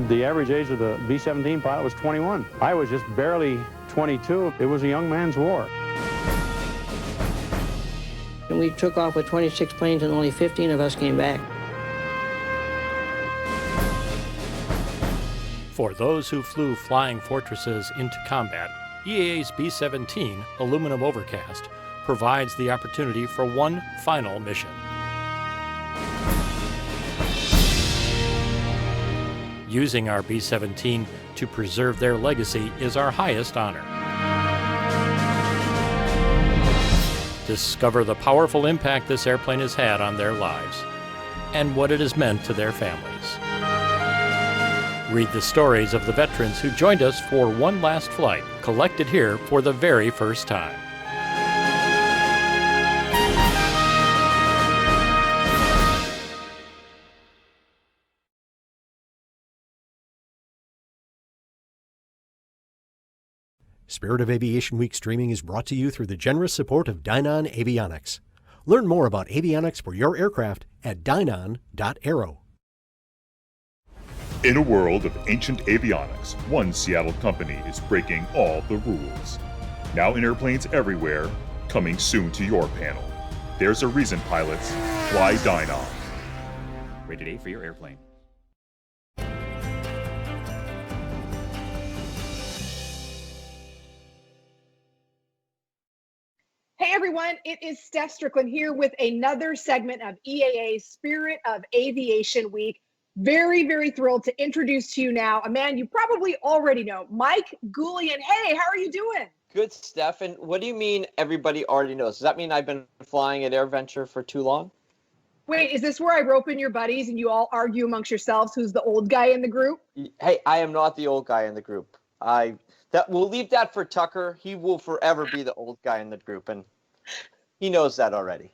The average age of the B-17 pilot was 21. I was just barely 22. It was a young man's war. And we took off with 26 planes and only 15 of us came back. For those who flew Flying Fortresses into combat, EAA's B-17 aluminum overcast provides the opportunity for one final mission. Using our B-17 to preserve their legacy is our highest honor. Discover the powerful impact this airplane has had on their lives and what it has meant to their families. Read the stories of the veterans who joined us for one last flight, collected here for the very first time. Spirit of Aviation Week streaming is brought to you through the generous support of Dynon Avionics. Learn more about avionics for your aircraft at dynon.aero. In a world of ancient avionics, one Seattle company is breaking all the rules. Now in airplanes everywhere, coming soon to your panel. There's a reason, pilots. Fly Dynon. Rated A for your airplane. Hey everyone, it is Steph Strickland here with another segment of EAA Spirit of Aviation Week. Very, very thrilled to introduce to you now a man you probably already know, Mike Goulian. Hey, how are you doing? Good, Steph. And what do you mean everybody already knows? Does that mean I've been flying at AirVenture for too long? Wait, is this where I rope in your buddies and you all argue amongst yourselves who's the old guy in the group? Hey, I am not the old guy in the group. We'll leave that for Tucker. He will forever be the old guy in the group, and he knows that already.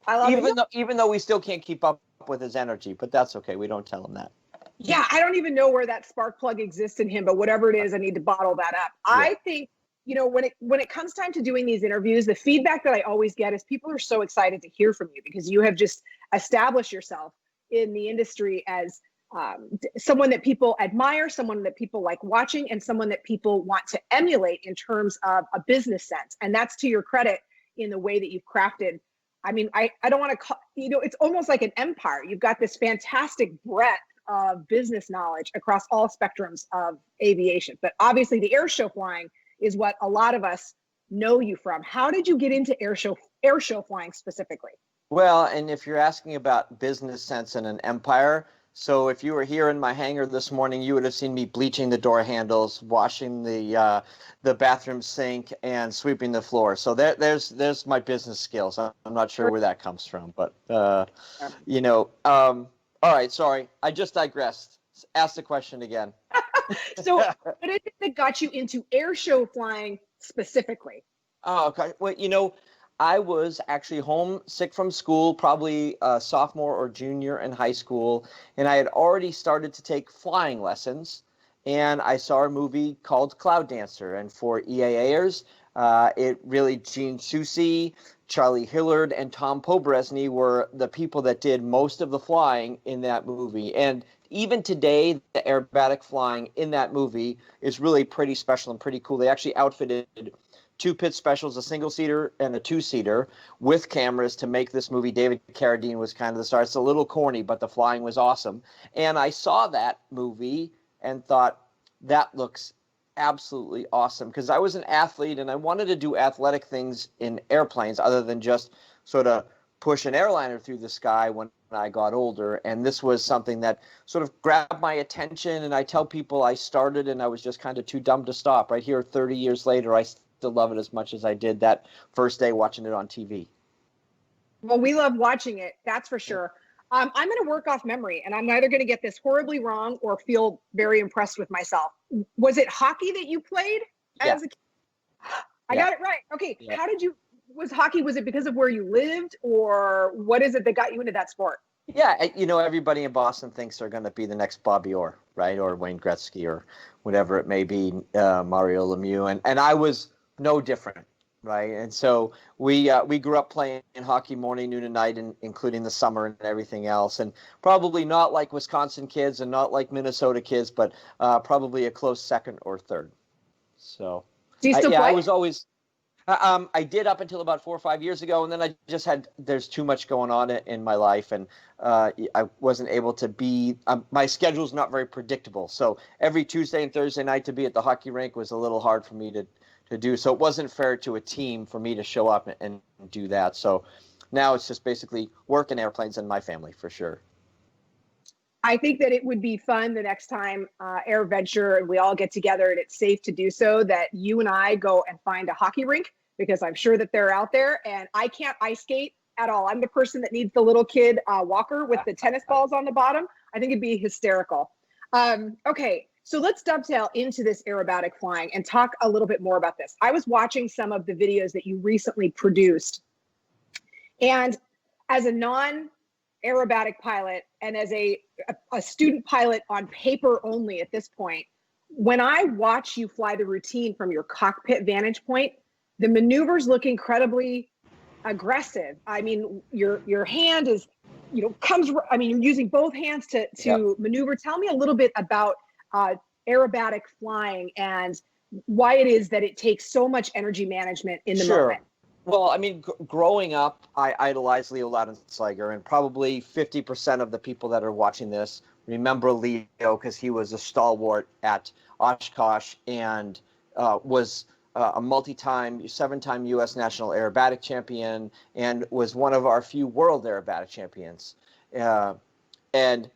I love it. Even though we still can't keep up with his energy, but that's okay. We don't tell him that. Yeah, I don't even know where that spark plug exists in him, but whatever it is, I need to bottle that up. Yeah. I think, when it comes time to doing these interviews, the feedback that I always get is people are so excited to hear from you because you have just established yourself in the industry as someone that people admire, someone that people like watching, and someone that people want to emulate in terms of a business sense. And that's to your credit in the way that you've crafted. I mean, I don't want to call, it's almost like an empire. You've got this fantastic breadth of business knowledge across all spectrums of aviation. But obviously the air show flying is what a lot of us know you from. How did you get into air show flying specifically? Well, and if you're asking about business sense and an empire, so if you were here in my hangar this morning, you would have seen me bleaching the door handles, washing the bathroom sink, and sweeping the floor. So there's my business skills. I'm not sure where that comes from, but all right, sorry, I just digressed. Ask the question again. So what is it that got you into air show flying specifically? Oh, okay. Well, I was actually homesick from school, probably a sophomore or junior in high school, and I had already started to take flying lessons, and I saw a movie called Cloud Dancer, and for EAAers, Gene Susi, Charlie Hillard, and Tom Pobresny were the people that did most of the flying in that movie. And even today, the aerobatic flying in that movie is really pretty special and pretty cool. They actually outfitted two pit specials, a single-seater and a two-seater, with cameras to make this movie. David Carradine was kind of the star. It's a little corny, but the flying was awesome. And I saw that movie and thought, that looks absolutely awesome, because I was an athlete and I wanted to do athletic things in airplanes other than just sort of push an airliner through the sky when I got older. And this was something that sort of grabbed my attention. And I tell people I started and I was just kind of too dumb to stop. Right here, 30 years later, I still love it as much as I did that first day watching it on TV. Well, we love watching it, that's for sure. I'm going to work off memory, and I'm either going to get this horribly wrong or feel very impressed with myself. Was it hockey that you played as a kid? I got it right. Okay. Yeah. How did you, was it because of where you lived, or what is it that got you into that sport? Yeah, everybody in Boston thinks they're going to be the next Bobby Orr, right? Or Wayne Gretzky or whatever it may be, Mario Lemieux. And I was no different. right? And so we grew up playing hockey morning, noon, and night, and including the summer and everything else. And probably not like Wisconsin kids and not like Minnesota kids, but probably a close second or third. So, Do you still yeah, I play? was always. I did up until about 4 or 5 years ago, and then I just there's too much going on in my life, and I wasn't able to be, my schedule's not very predictable. So every Tuesday and Thursday night to be at the hockey rink was a little hard for me to do. So it wasn't fair to a team for me to show up and do that. So now it's just basically work and airplanes and my family for sure. I think that it would be fun the next time Air Venture and we all get together and it's safe to do so, that you and I go and find a hockey rink, because I'm sure that they're out there, and I can't ice skate at all. I'm the person that needs the little kid walker with the tennis balls on the bottom. I think it'd be hysterical. Okay, so let's dovetail into this aerobatic flying and talk a little bit more about this. I was watching some of the videos that you recently produced, and as a non-aerobatic pilot and as a student pilot on paper only at this point, when I watch you fly the routine from your cockpit vantage point, the maneuvers look incredibly aggressive. I mean, your hand is, I mean, you're using both hands to Yep. maneuver. Tell me a little bit about aerobatic flying and why it is that it takes so much energy management in the Sure. moment. Well, I mean, growing up, I idolized Leo Loudenslager, and probably 50% of the people that are watching this remember Leo because he was a stalwart at Oshkosh and was a multi-time, 7-time U.S. national aerobatic champion and was one of our few world aerobatic champions. And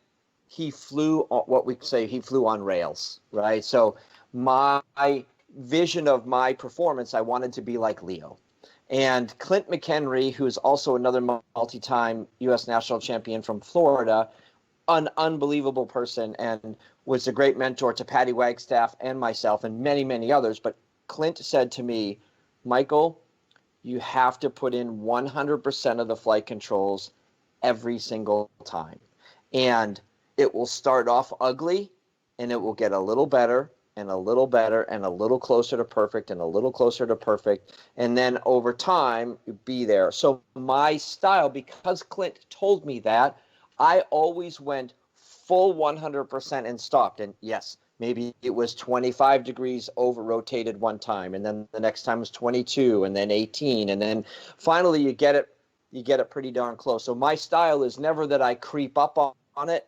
he flew what we say he flew on rails, right? So my vision of my performance, I wanted to be like Leo. And Clint McHenry, who's also another multi-time U.S. national champion from Florida, an unbelievable person and was a great mentor to Patty Wagstaff and myself and many, many others. But Clint said to me, Michael, you have to put in 100% of the flight controls every single time. And it will start off ugly and it will get a little better and a little better and a little closer to perfect and a little closer to perfect. And then over time, you be there. So my style, because Clint told me that, I always went full 100% and stopped. And yes, maybe it was 25 degrees over rotated one time. And then the next time was 22 and then 18. And then finally you get it pretty darn close. So my style is never that I creep up on it.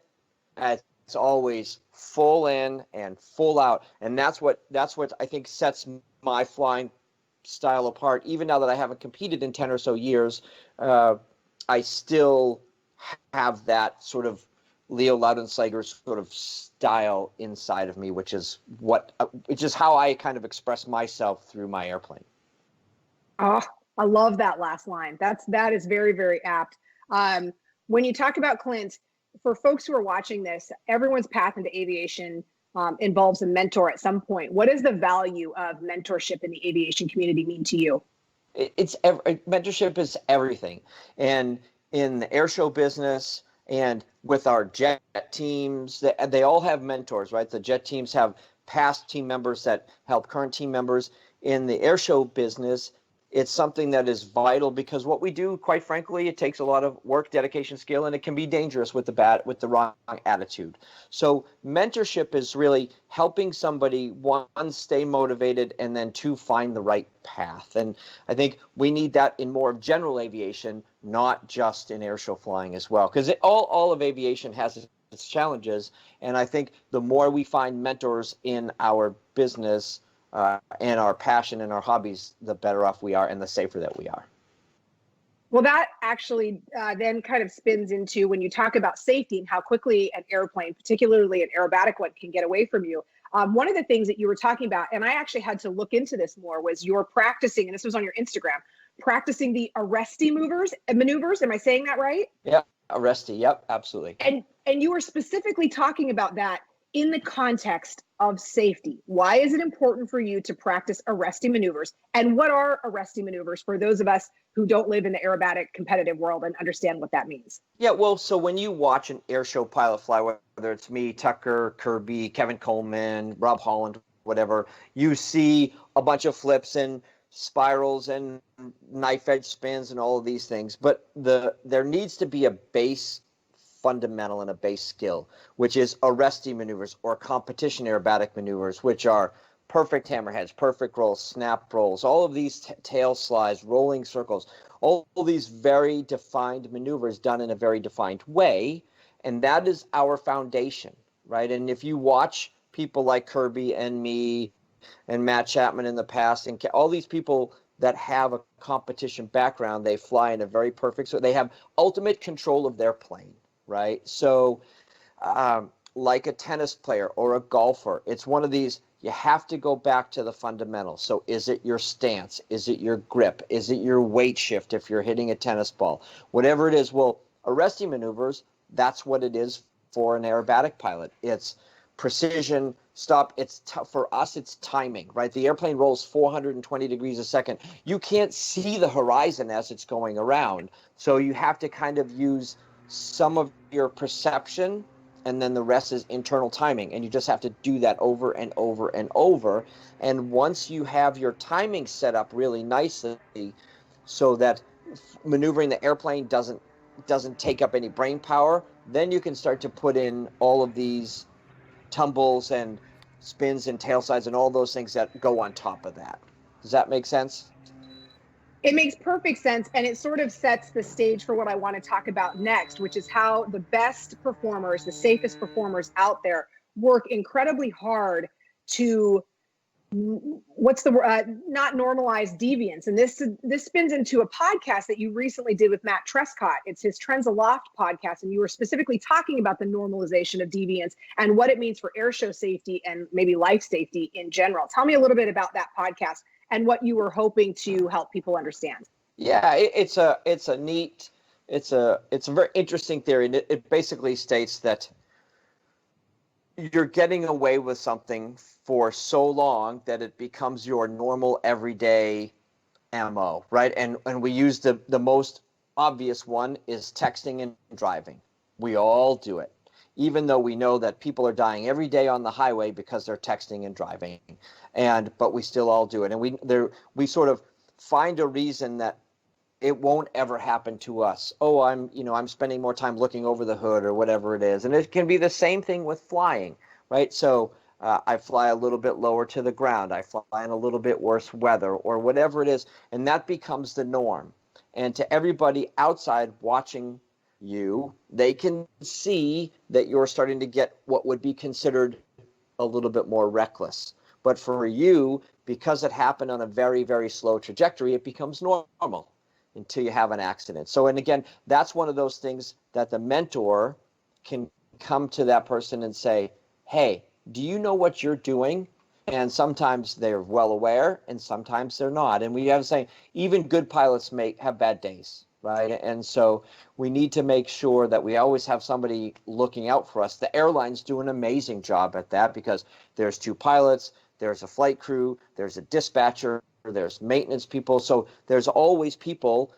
It's always full in and full out, and that's what I think sets my flying style apart. Even now that I haven't competed in 10 or so years, I still have that sort of Leo Loudenslager sort of style inside of me, which is how I kind of express myself through my airplane. Oh, I love that last line. That is very, very apt. When you talk about Clint, for folks who are watching this, everyone's path into aviation involves a mentor at some point. What does the value of mentorship in the aviation community mean to you? Mentorship is everything. And in the airshow business and with our jet teams, they all have mentors, right? The jet teams have past team members that help current team members. In the airshow business, it's something that is vital because what we do, quite frankly, it takes a lot of work, dedication, skill, and it can be dangerous with the wrong attitude. So mentorship is really helping somebody, one, stay motivated, and then two, find the right path. And I think we need that in more of general aviation, not just in airshow flying as well, because all of aviation has its challenges. And I think the more we find mentors in our business, and our passion and our hobbies, the better off we are and the safer that we are. Well, that actually then kind of spins into when you talk about safety and how quickly an airplane, particularly an aerobatic one, can get away from you. One of the things that you were talking about, and I actually had to look into this more, was you're practicing, and this was on your Instagram, practicing the arresty maneuvers. Am I saying that right? Yeah, arresty. Yep, absolutely. And you were specifically talking about that in the context of safety. Why is it important for you to practice arresty maneuvers? And what are arresty maneuvers for those of us who don't live in the aerobatic competitive world and understand what that means? Yeah, well, so when you watch an airshow pilot fly, whether it's me, Tucker, Kirby, Kevin Coleman, Rob Holland, whatever, you see a bunch of flips and spirals and knife edge spins and all of these things, but there needs to be a base fundamental and a base skill, which is arresting maneuvers or competition aerobatic maneuvers, which are perfect hammerheads, perfect rolls, snap rolls, all of these tail slides, rolling circles, all these very defined maneuvers done in a very defined way. And that is our foundation, right? And if you watch people like Kirby and me and Matt Chapman in the past, and all these people that have a competition background, they fly in a very perfect, so they have ultimate control of their plane, right? So like a tennis player or a golfer, it's one of these, you have to go back to the fundamentals. So is it your stance? Is it your grip? Is it your weight shift if you're hitting a tennis ball? Whatever it is, well, arresting maneuvers, that's what it is for an aerobatic pilot. It's precision, stop. It's for us, it's timing, right? The airplane rolls 420 degrees a second. You can't see the horizon as it's going around. So you have to kind of use some of your perception, and then the rest is internal timing. And you just have to do that over and over and over. And once you have your timing set up really nicely so that maneuvering the airplane doesn't take up any brain power, then you can start to put in all of these tumbles and spins and tail sides and all those things that go on top of that. Does that make sense? It makes perfect sense, and it sort of sets the stage for what I want to talk about next, which is how the best performers, the safest performers out there, work incredibly hard to not normalize deviance. And this spins into a podcast that you recently did with Matt Trescott. It's his Trends Aloft podcast, and you were specifically talking about the normalization of deviance and what it means for airshow safety and maybe life safety in general. Tell me a little bit about that podcast and what you were hoping to help people understand. Yeah, it's a very interesting theory, and it basically states that you're getting away with something for so long that it becomes your normal everyday MO, right? And we use the most obvious one is texting and driving. We all do it, even though we know that people are dying every day on the highway because they're texting and driving, but we still all do it. And we sort of find a reason that it won't ever happen to us. Oh, I'm spending more time looking over the hood or whatever it is. And it can be the same thing with flying, right? So I fly a little bit lower to the ground. I fly in a little bit worse weather or whatever it is. And that becomes the norm. And to everybody outside watching you, they can see that you're starting to get what would be considered a little bit more reckless. But for you, because it happened on a very, very slow trajectory, it becomes normal until you have an accident. So, and again, that's one of those things that the mentor can come to that person and say, hey, do you know what you're doing? And sometimes they're well aware and sometimes they're not. And we have saying even good pilots have bad days, right? And so we need to make sure that we always have somebody looking out for us. The airlines do an amazing job at that because there's two pilots, there's a flight crew, there's a dispatcher, there's maintenance people. So there's always people.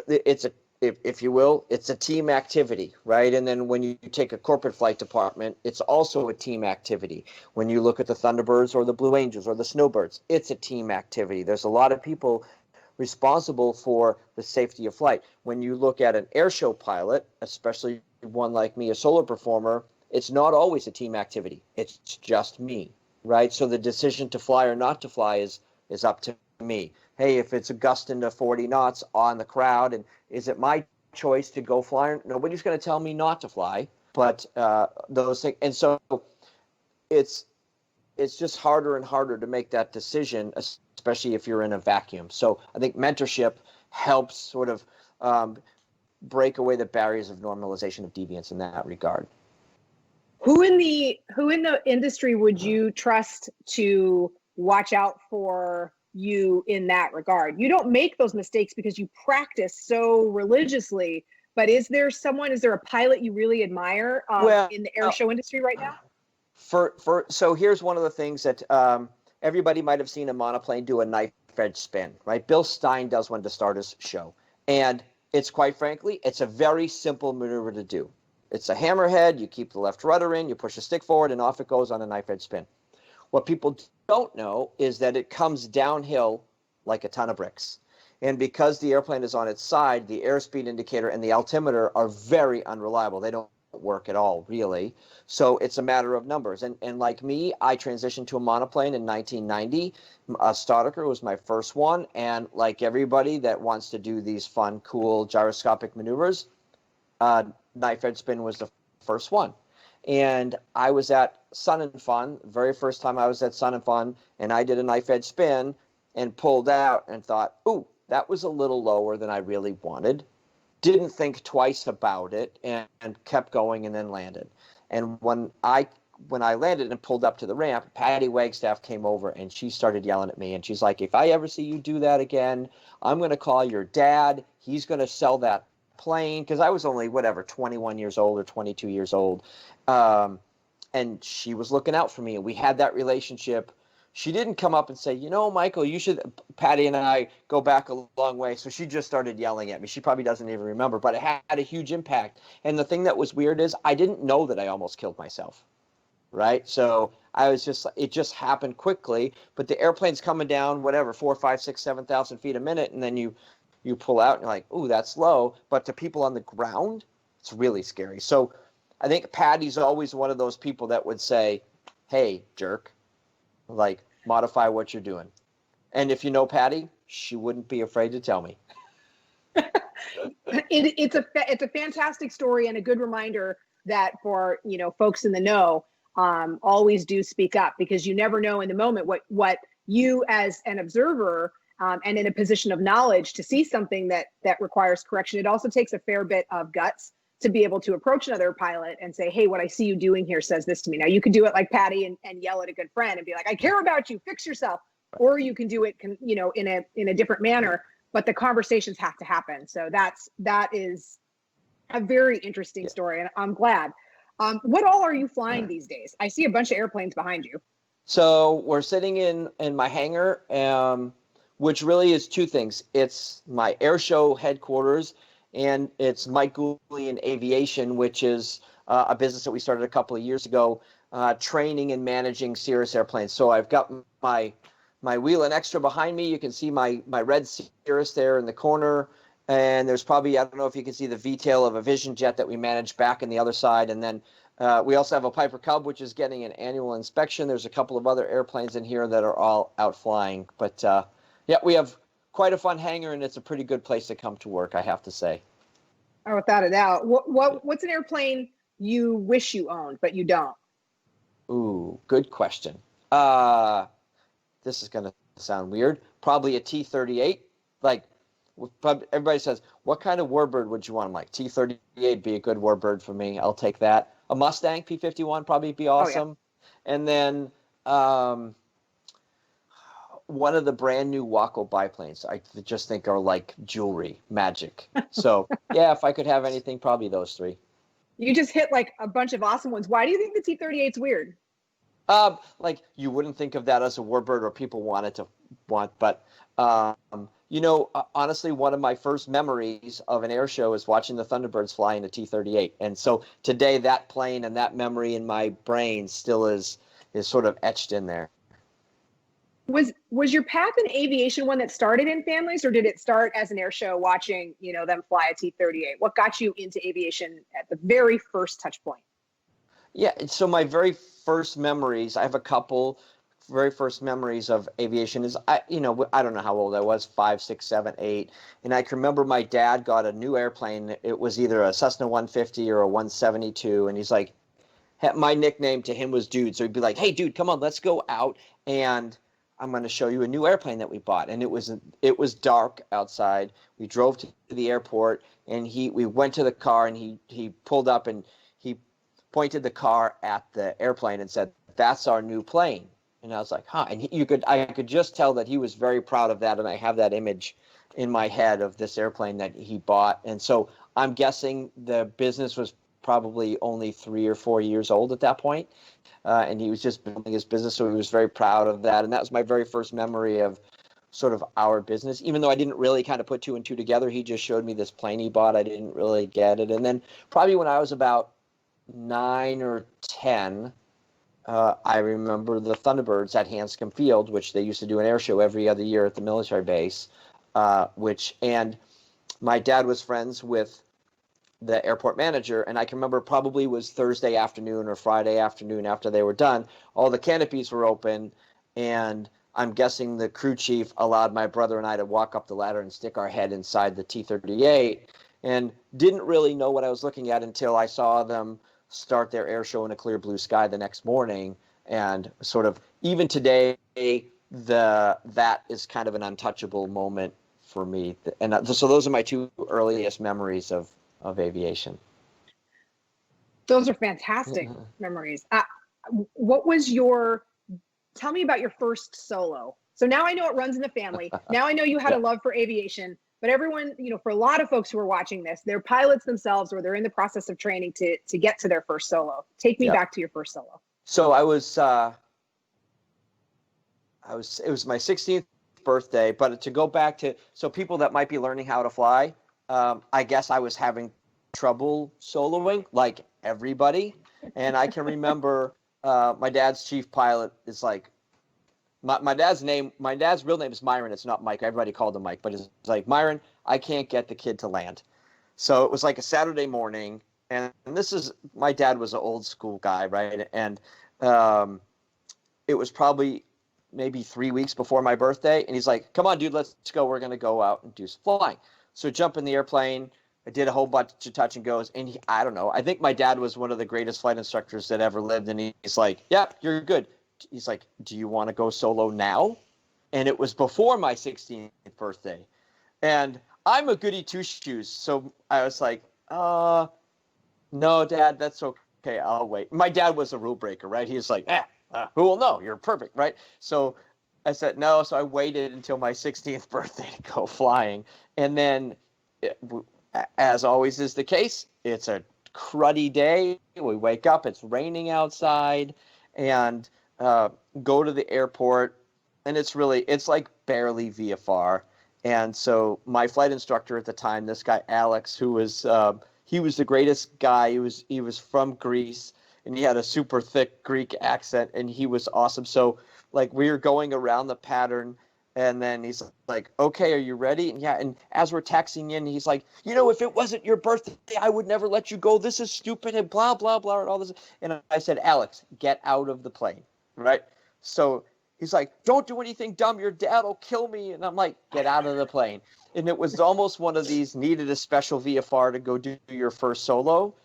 It's if you will, it's a team activity, right? And then when you take a corporate flight department, it's also a team activity. When you look at the Thunderbirds or the Blue Angels or the Snowbirds, it's a team activity. There's a lot of people responsible for the safety of flight. When you look at an airshow pilot, especially one like me, a solo performer, it's not always a team activity. It's just me, right? So the decision to fly or not to fly is up to me. Hey, if it's a gust into 40 knots on the crowd, and is it my choice to go fly? Nobody's going to tell me not to fly, but those things. And so it's just harder and harder to make that decision, especially if you're in a vacuum. So I think mentorship helps sort of break away the barriers of normalization of deviance in that regard. Who in the industry would you trust to watch out for you in that regard? You don't make those mistakes because you practice so religiously, but is there a pilot you really admire in the air show industry right now? So here's one of the things that everybody might have seen a monoplane do a knife edge spin, right? Bill Stein does one to start his show. And it's quite frankly, it's a very simple maneuver to do. It's a hammerhead, you keep the left rudder in, you push the stick forward, and off it goes on a knife edge spin. What people don't know is that it comes downhill like a ton of bricks. And because the airplane is on its side, the airspeed indicator and the altimeter are very unreliable. They don't work at all, really. So it's a matter of numbers. And like me, I transitioned to a monoplane in 1990. Staudacher was my first one. And like everybody that wants to do these fun, cool gyroscopic maneuvers, knife edge spin was the first one. And I was at Sun and Fun, very first time I was at Sun and Fun, and I did a knife edge spin and pulled out and thought, ooh, that was a little lower than I really wanted. Didn't think twice about it and kept going and then landed. And when I landed and pulled up to the ramp, Patty Wagstaff came over and she started yelling at me. And she's like, if I ever see you do that again, I'm going to call your dad. He's going to sell that plane. Because I was only, 21 years old or 22 years old. And she was looking out for me. And we had that relationship. She didn't come up and say, Michael, you should, Patty and I go back a long way. So she just started yelling at me. She probably doesn't even remember, but it had a huge impact. And the thing that was weird is I didn't know that I almost killed myself, right? So it just happened quickly, but the airplane's coming down, 4, 5, 6, 7,000 feet a minute. And then you pull out and you're like, ooh, that's low. But to people on the ground, it's really scary. So I think Patty's always one of those people that would say, hey, jerk, like modify what you're doing. And if you know Patty, she wouldn't be afraid to tell me. It's a fantastic story and a good reminder that for folks in the know, always do speak up, because you never know in the moment what you as an observer and in a position of knowledge to see something that requires correction. It also takes a fair bit of guts to be able to approach another pilot and say, hey, what I see you doing here says this to me. Now, you could do it like Patty and yell at a good friend and be like, I care about you, fix yourself. Or you can do it, in a different manner, but the conversations have to happen. So that is a very interesting story, and I'm glad. What all are you flying these days? I see a bunch of airplanes behind you. So we're sitting in my hangar, which really is two things. It's my air show headquarters, and it's Michael Goulian Aviation, which is a business that we started a couple of years ago, training and managing Cirrus airplanes. So I've got my wheel and extra behind me. You can see my red Cirrus there in the corner. And there's probably, I don't know if you can see the V-tail of a Vision jet that we manage back in the other side. And then we also have a Piper Cub, which is getting an annual inspection. There's a couple of other airplanes in here that are all out flying. But we have quite a fun hangar, and it's a pretty good place to come to work, I have to say. Oh, without a doubt. What's an airplane you wish you owned, but you don't? Ooh, good question. This is going to sound weird. Probably a T-38. Like, everybody says, what kind of warbird would you want? I'm like, T-38 be a good warbird for me. I'll take that. A Mustang P-51 probably be awesome. Oh, yeah. And then one of the brand new Waco biplanes, I just think are like jewelry, magic. So, yeah, if I could have anything, probably those three. You just hit like a bunch of awesome ones. Why do you think the T-38's weird? Like you wouldn't think of that as a warbird, or people but honestly, one of my first memories of an air show is watching the Thunderbirds fly in a T-38. And so today that plane and that memory in my brain still is sort of etched in there. Was your path in aviation one that started in families, or did it start as an air show watching, them fly a T-38? What got you into aviation at the very first touch point? Yeah, so my very first memories, I have a couple very first memories of aviation is, I don't know how old I was, 5, 6, 7, 8. And I can remember my dad got a new airplane. It was either a Cessna 150 or a 172. And he's like, my nickname to him was Dude. So he'd be like, hey, dude, come on, let's go out. And I'm going to show you a new airplane that we bought. And it was dark outside. We drove to the airport, and we went to the car, and he pulled up and he pointed the car at the airplane and said, that's our new plane. And I was like, huh. And I could just tell that he was very proud of that. And I have that image in my head of this airplane that he bought. And so I'm guessing the business was probably only 3 or 4 years old at that point. And he was just building his business. So he was very proud of that. And that was my very first memory of sort of our business, even though I didn't really kind of put 2 and 2 together. He just showed me this plane he bought. I didn't really get it. And then probably when I was about 9 or 10, I remember the Thunderbirds at Hanscom Field, which they used to do an air show every other year at the military base, and my dad was friends with the airport manager, and I can remember probably was Thursday afternoon or Friday afternoon after they were done, all the canopies were open, and I'm guessing the crew chief allowed my brother and I to walk up the ladder and stick our head inside the T-38, and didn't really know what I was looking at until I saw them start their air show in a clear blue sky the next morning. And sort of even today, that is kind of an untouchable moment for me. And so those are my two earliest memories of aviation. Those are fantastic memories. What was tell me about your first solo. So now I know it runs in the family. Now I know you had a love for aviation, but everyone, for a lot of folks who are watching this, they're pilots themselves or they're in the process of training to get to their first solo. Take me back to your first solo. So it was my 16th birthday, but to go back to, so people that might be learning how to fly, I guess I was having trouble soloing like everybody. And I can remember my dad's chief pilot is like, my dad's real name is Myron. It's not Mike. Everybody called him Mike, but it's like, Myron, I can't get the kid to land. So it was like a Saturday morning, and my dad was an old school guy, right? And it was probably maybe 3 weeks before my birthday, and he's like, come on, dude, let's go. We're going to go out and do some flying. So jump in the airplane. I did a whole bunch of touch and goes, and I don't know. I think my dad was one of the greatest flight instructors that ever lived, and he's like, yeah, you're good. He's like, do you want to go solo now? And it was before my 16th birthday. And I'm a goody two-shoes, so I was like, no, Dad, that's okay. I'll wait. My dad was a rule breaker, right? He was like, who will know? You're perfect, right? So I said no. So I waited until my 16th birthday to go flying. And then, as always is the case, it's a cruddy day. We wake up, it's raining outside, and go to the airport. And it's like barely VFR. And so my flight instructor at the time, this guy Alex, who was he was the greatest guy. He was from Greece, and he had a super thick Greek accent, and he was awesome. So like we were going around the pattern, and then he's like, "Okay, are you ready?" And and as we're taxiing in, he's like, "If it wasn't your birthday, I would never let you go. This is stupid," and blah blah blah, and all this. And I said, "Alex, get out of the plane," right? So he's like, "Don't do anything dumb. Your dad will kill me." And I'm like, "Get out of the plane." And it was almost one of these needed a special VFR to go do your first solo.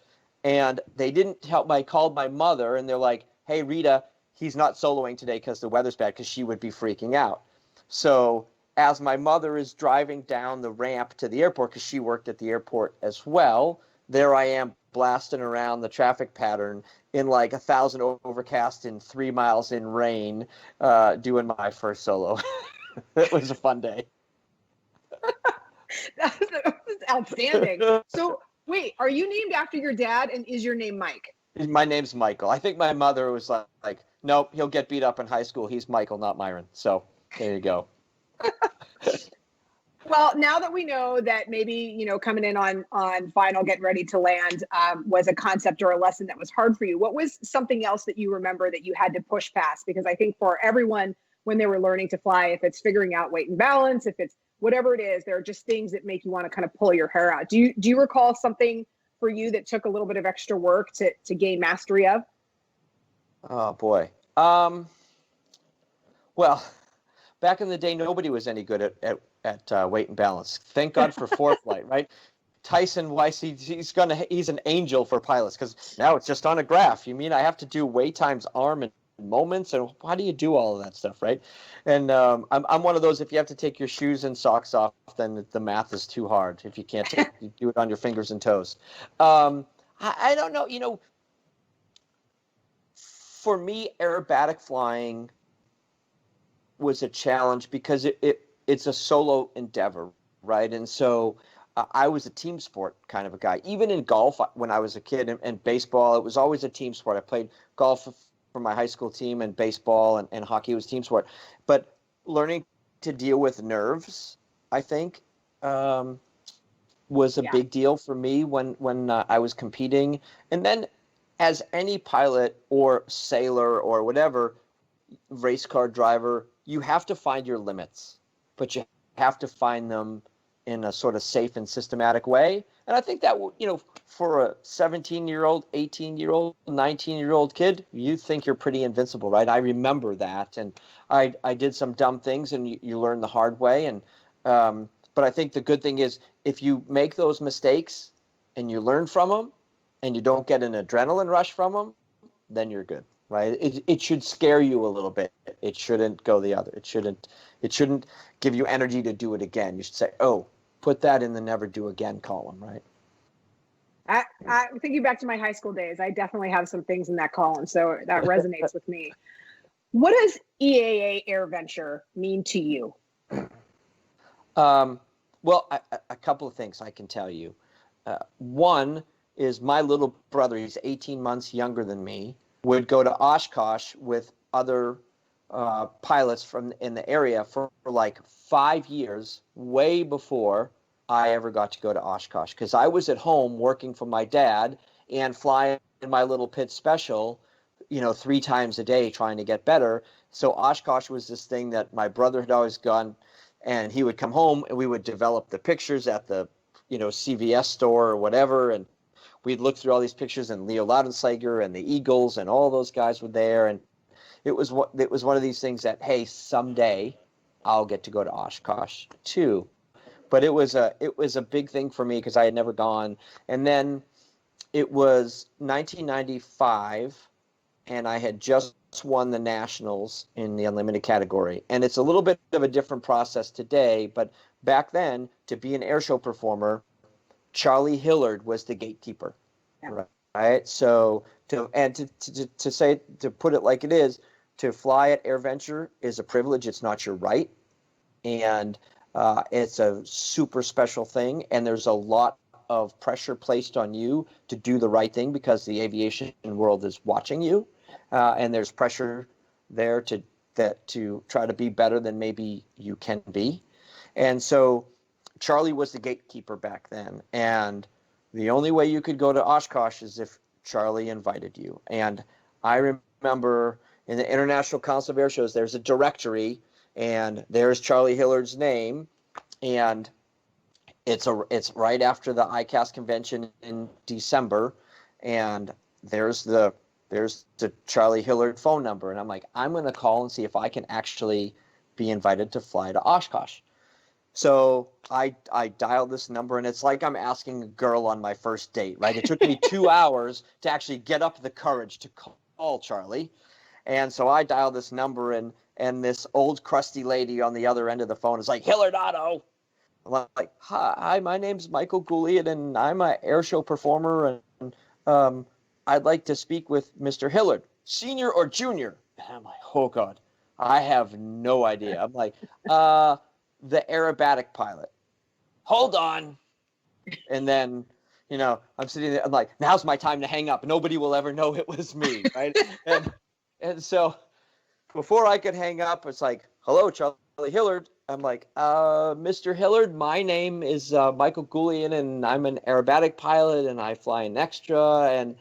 And they didn't help. I called my mother, and they're like, "Hey, Rita, he's not soloing today because the weather's bad," because she would be freaking out. So as my mother is driving down the ramp to the airport, because she worked at the airport as well, there I am blasting around the traffic pattern in like 1,000 overcast and 3 miles in rain, doing my first solo. It was a fun day. That was outstanding. So wait, are you named after your dad, and is your name Mike? My name's Michael. I think my mother was like, nope, he'll get beat up in high school. He's Michael, not Myron. So there you go. Well, now that we know that maybe, coming in on final, getting ready to land was a concept or a lesson that was hard for you, what was something else that you remember that you had to push past? Because I think for everyone, when they were learning to fly, if it's figuring out weight and balance, if it's whatever it is, there are just things that make you want to kind of pull your hair out. Do you recall something for you that took a little bit of extra work to gain mastery of? Oh, boy. Well, back in the day, nobody was any good at weight and balance. Thank God for ForeFlight, right? Tyson Weiss, he's an angel for pilots, because now it's just on a graph. You mean I have to do weight times arm and moments, and how do you do all of that stuff, right? And I'm one of those, if you have to take your shoes and socks off, then the math is too hard. If you can't you do it on your fingers and toes. I don't know, for me, aerobatic flying was a challenge because it's a solo endeavor, right? And so I was a team sport kind of a guy. Even in golf, when I was a kid, and baseball, it was always a team sport. I played golf for my high school team, and baseball and hockey was team sport. But learning to deal with nerves, I think, was a big deal for me when I was competing. And then as any pilot or sailor or whatever, race car driver, you have to find your limits, but you have to find them in a sort of safe and systematic way. And I think that, for a 17-year-old, 18-year-old, 19-year-old kid, you think you're pretty invincible, right? I remember that. And I did some dumb things, and you learn the hard way. And but I think the good thing is if you make those mistakes and you learn from them and you don't get an adrenaline rush from them, then you're good, right? It should scare you a little bit. It shouldn't go the other. It shouldn't give you energy to do it again. You should say, oh, put that in the never do again column, right? I'm thinking back to my high school days. I definitely have some things in that column, so that resonates with me. What does EAA Air Venture mean to you? Well, a couple of things I can tell you. One is my little brother, he's 18 months younger than me, would go to Oshkosh with other pilots from in the area for like 5 years, way before I ever got to go to Oshkosh, because I was at home working for my dad and flying in my little pit special, 3 times a day trying to get better. So Oshkosh was this thing that my brother had always gone, and he would come home and we would develop the pictures at the, CVS store or whatever, and we'd look through all these pictures, and Leo Laudenslager and the Eagles and all those guys were there, and it was one of these things that, hey, someday I'll get to go to Oshkosh too. But it was a big thing for me because I had never gone. And then it was 1995, and I had just won the nationals in the unlimited category. And it's a little bit of a different process today, but back then, to be an airshow performer, Charlie Hillard was the gatekeeper, right? So to put it like it is, to fly at AirVenture is a privilege. It's not your right, and it's a super special thing. And there's a lot of pressure placed on you to do the right thing because the aviation world is watching you, and there's pressure there to try to be better than maybe you can be. And so Charlie was the gatekeeper back then, and the only way you could go to Oshkosh is if Charlie invited you. And I remember in the International Council of Air Shows, there's a directory, and there's Charlie Hillard's name, and it's right after the ICAS convention in December, and there's the Charlie Hillard phone number, and I'm like, I'm going to call and see if I can actually be invited to fly to Oshkosh. So I dialed this number, and it's like I'm asking a girl on my first date, right? It took me 2 hours to actually get up the courage to call Charlie. And so I dialed this number, and this old crusty lady on the other end of the phone is like, Hillard Otto. I'm like, hi, my name's Michael Goulian, and I'm an airshow performer, and I'd like to speak with Mr. Hillard, senior or junior? And I'm like, oh, God, I have no idea. I'm like, the aerobatic pilot. Hold on. And then, I'm sitting there, I'm like, now's my time to hang up. Nobody will ever know it was me, right? and so before I could hang up, it's like, hello, Charlie Hillard. I'm like, Mr. Hillard, my name is Michael Goulian, and I'm an aerobatic pilot, and I fly an extra, and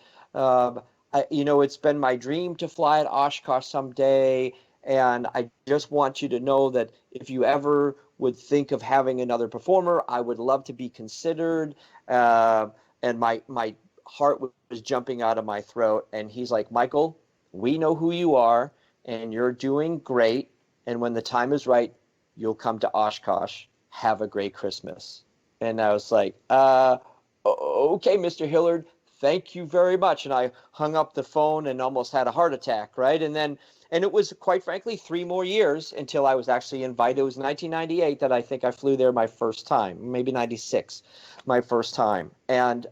it's been my dream to fly at Oshkosh someday, and I just want you to know that if you ever would think of having another performer, I would love to be considered. And my heart was jumping out of my throat. And he's like, Michael, we know who you are, and you're doing great. And when the time is right, you'll come to Oshkosh. Have a great Christmas. And I was like, okay, Mr. Hillard, thank you very much. And I hung up the phone and almost had a heart attack, right? And it was, quite frankly, 3 more years until I was actually invited. It was 1998 that I think I flew there my first time, maybe 96, my first time. And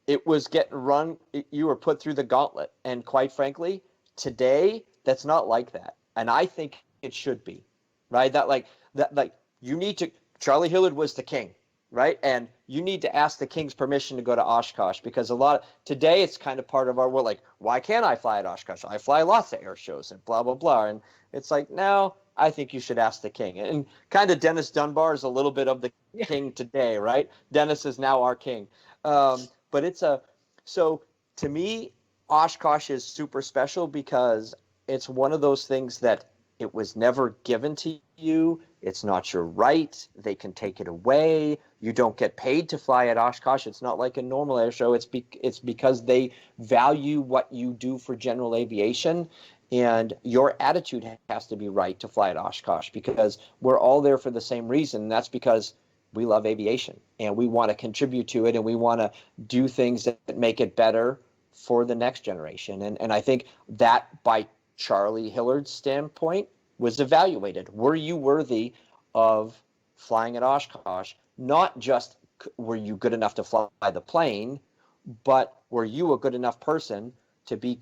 it was getting run. You were put through the gauntlet. And quite frankly, today, that's not like that. And I think it should be, right? You need to, Charlie Hillard was the king, right? And you need to ask the king's permission to go to Oshkosh, because today it's kind of part of our world. Like, why can't I fly at Oshkosh? I fly lots of air shows and blah, blah, blah. And it's like, no, I think you should ask the king. And kind of Dennis Dunbar is a little bit of the king today, right? Dennis is now our king. But so to me, Oshkosh is super special because it's one of those things that it was never given to you. It's not your right. They can take it away. You don't get paid to fly at Oshkosh. It's not like a normal air show. It's because they value what you do for general aviation, and your attitude has to be right to fly at Oshkosh because we're all there for the same reason. And that's because we love aviation and we want to contribute to it, and we want to do things that make it better for the next generation. And I think that, by Charlie Hillard's standpoint, was evaluated. Were you worthy of flying at Oshkosh? Not just were you good enough to fly the plane, but were you a good enough person to be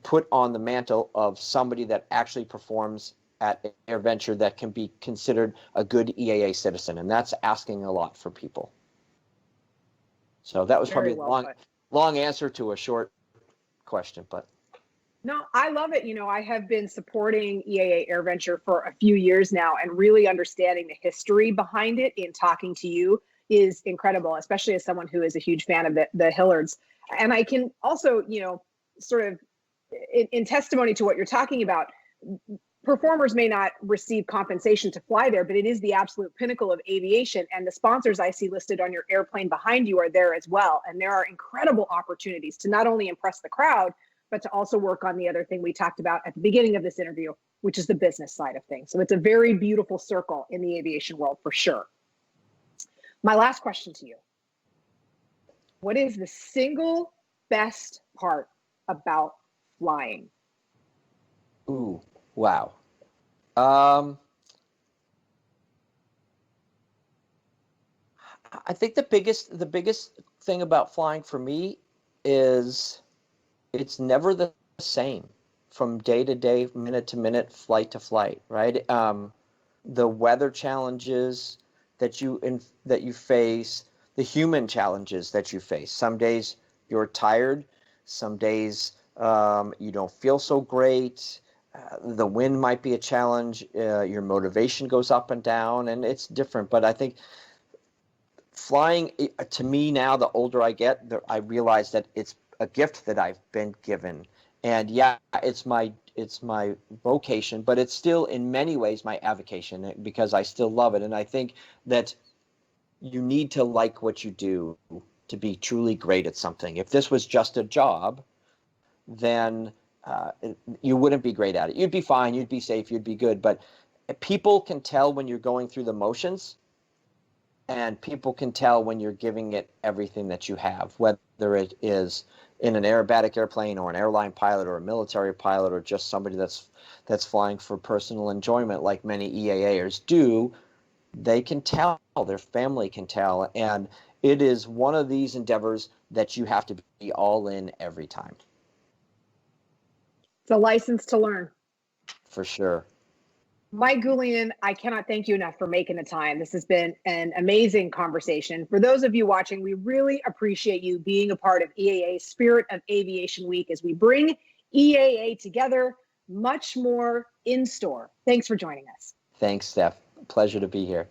put on the mantle of somebody that actually performs at AirVenture, that can be considered a good EAA citizen? And that's asking a lot for people. So that was Very probably well a put. long answer to a short question, but No, I love it. I have been supporting EAA AirVenture for a few years now, and really understanding the history behind it in talking to you is incredible, especially as someone who is a huge fan of the Hillards. And I can also, sort of in testimony to what you're talking about, performers may not receive compensation to fly there, but it is the absolute pinnacle of aviation. And the sponsors I see listed on your airplane behind you are there as well. And there are incredible opportunities to not only impress the crowd, but to also work on the other thing we talked about at the beginning of this interview, which is the business side of things. So it's a very beautiful circle in the aviation world for sure. My last question to you: what is the single best part about flying? ooh, wow. I think the biggest thing about flying for me is it's never the same from day to day, minute to minute, flight to flight, right? The weather challenges that you face, the human challenges that you face. Some days you're tired, some days you don't feel so great. The wind might be a challenge. Your motivation goes up and down, and it's different. But I think flying, to me now, the older I get, I realize that it's a gift that I've been given. And yeah, it's my vocation, but it's still in many ways my avocation, because I still love it. And I think that you need to like what you do to be truly great at something. If this was just a job, then you wouldn't be great at it. You'd be fine, you'd be safe, you'd be good. But people can tell when you're going through the motions, and people can tell when you're giving it everything that you have, whether it is in an aerobatic airplane or an airline pilot or a military pilot or just somebody that's flying for personal enjoyment, like many EAAers do. They can tell, their family can tell, and it is one of these endeavors that you have to be all in every time. It's a license to learn. For sure. Mike Goulian, I cannot thank you enough for making the time. This has been an amazing conversation. For those of you watching, we really appreciate you being a part of EAA Spirit of Aviation Week as we bring EAA together. Much more in store. Thanks for joining us. Thanks, Steph. Pleasure to be here.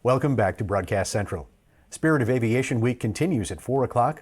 Welcome back to Broadcast Central. Spirit of Aviation Week continues at 4 o'clock